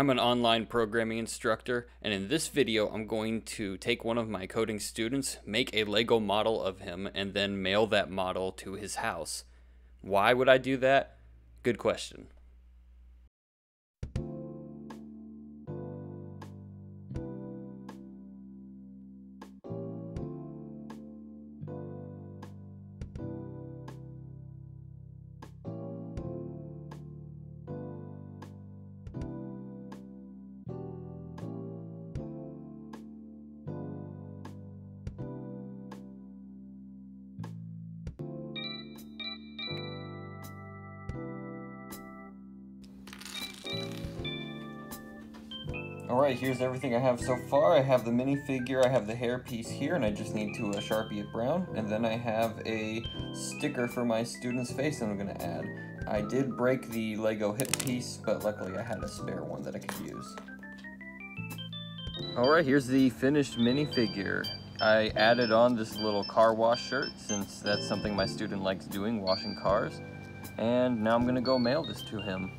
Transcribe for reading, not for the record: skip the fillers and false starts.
I'm an online programming instructor, and in this video I'm going to take one of my coding students, make a Lego model of him, and then mail that model to his house. Why would I do that? Good question. Alright, here's everything I have so far. I have the minifigure, I have the hair piece here, and I just need to Sharpie it brown. And then I have a sticker for my student's face that I'm going to add. I did break the Lego hip piece, but luckily I had a spare one that I could use. Alright, here's the finished minifigure. I added on this little car wash shirt, since that's something my student likes doing, washing cars. And now I'm going to go mail this to him.